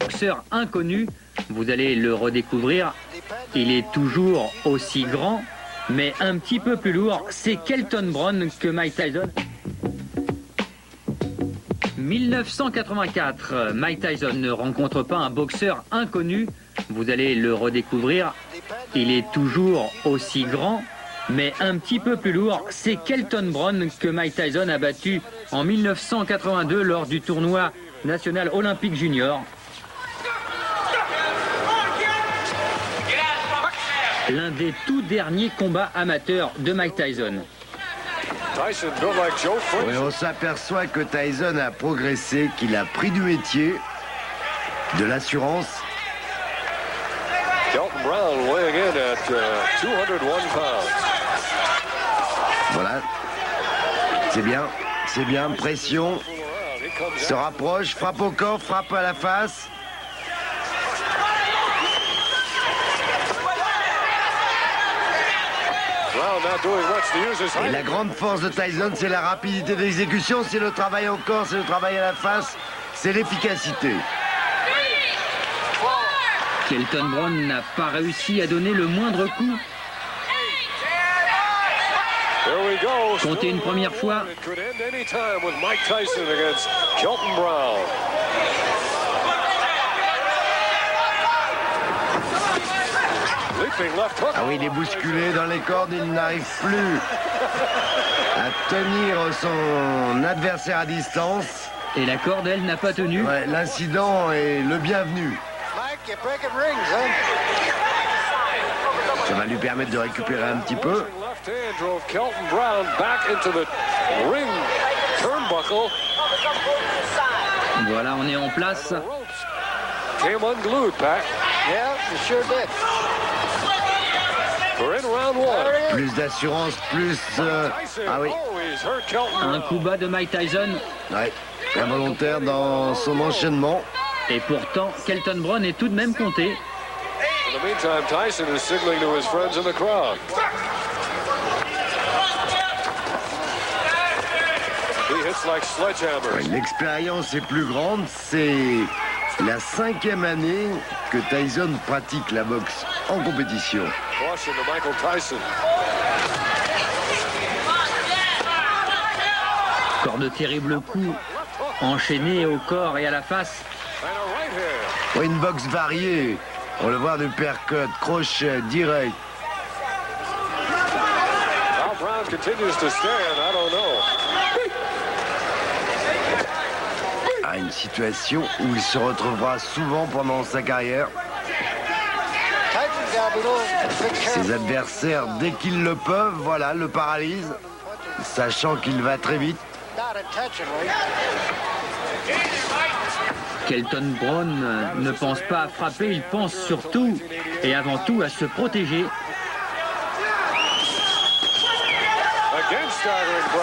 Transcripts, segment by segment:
Boxeur inconnu, vous allez le redécouvrir. Il est toujours aussi grand, mais un petit peu plus lourd. C'est Kelton Brown que Mike Tyson. 1984, Mike Tyson ne rencontre pas un boxeur inconnu. Vous allez le redécouvrir. Il est toujours aussi grand, mais un petit peu plus lourd. C'est Kelton Brown que Mike Tyson a battu en 1982 lors du tournoi national olympique junior. L'un des tout derniers combats amateurs de Mike Tyson. Oui, on s'aperçoit que Tyson a progressé, qu'il a pris du métier, de l'assurance. Voilà, c'est bien, pression, se rapproche, frappe au corps, frappe à la face. Et la grande force de Tyson, c'est la rapidité d'exécution, c'est le travail au corps, c'est le travail à la face, c'est l'efficacité. Kelton Brown n'a pas réussi à donner le moindre coup. Comptez une première fois. Ah oui, il est bousculé dans les cordes, il n'arrive plus à tenir son adversaire à distance. Et la corde, elle, n'a pas tenu. Ouais, l'incident est le bienvenu. Ça va lui permettre de récupérer un petit peu. Voilà, on est en place. Plus d'assurance, plus... Ah oui. Un coup bas de Mike Tyson. Ouais, involontaire dans son enchaînement. Et pourtant, Kelton Brown est tout de même compté. L'expérience est plus grande, c'est la 5e année que Tyson pratique la boxe en compétition. Encore de terribles coups enchaînés au corps et à la face. Une boxe variée. On le voit du uppercut, crochet, direct. Ah, une situation où il se retrouvera souvent pendant sa carrière. Ses adversaires, dès qu'ils le peuvent, voilà, le paralysent, sachant qu'il va très vite. Kelton Brown ne pense pas à frapper, il pense surtout et avant tout à se protéger.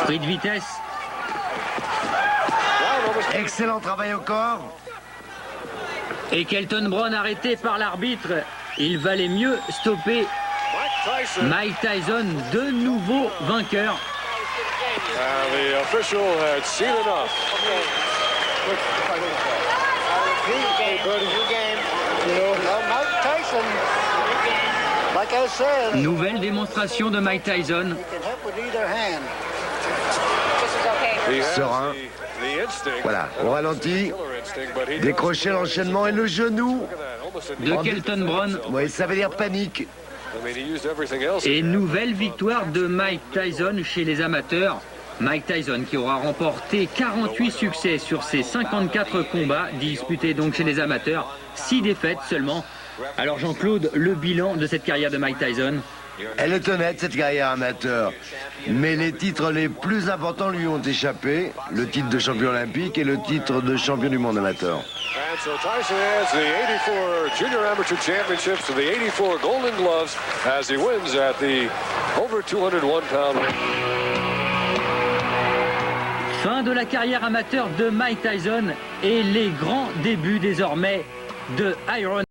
Pris de vitesse. Excellent travail au corps. Et Kelton Brown arrêté par l'arbitre. Il valait mieux stopper Mike Tyson, de nouveau vainqueur. Nouvelle démonstration de Mike Tyson. Serein. Voilà, on ralentit. Décrocher l'enchaînement et le genou. De Kelton Brown. Oui, ça veut dire panique. Et nouvelle victoire de Mike Tyson chez les amateurs. Mike Tyson qui aura remporté 48 succès sur ses 54 combats disputés donc chez les amateurs, 6 défaites seulement. Alors Jean-Claude, le bilan de cette carrière de Mike Tyson? Elle est honnête, cette carrière amateur. Mais les titres les plus importants lui ont échappé. Le titre de champion olympique et le titre de champion du monde amateur. And so Tyson adds the 84 Junior Amateur Championships to the 84 Golden Gloves as he wins at the over 201 pound. Fin de la carrière amateur de Mike Tyson et les grands débuts désormais de Iron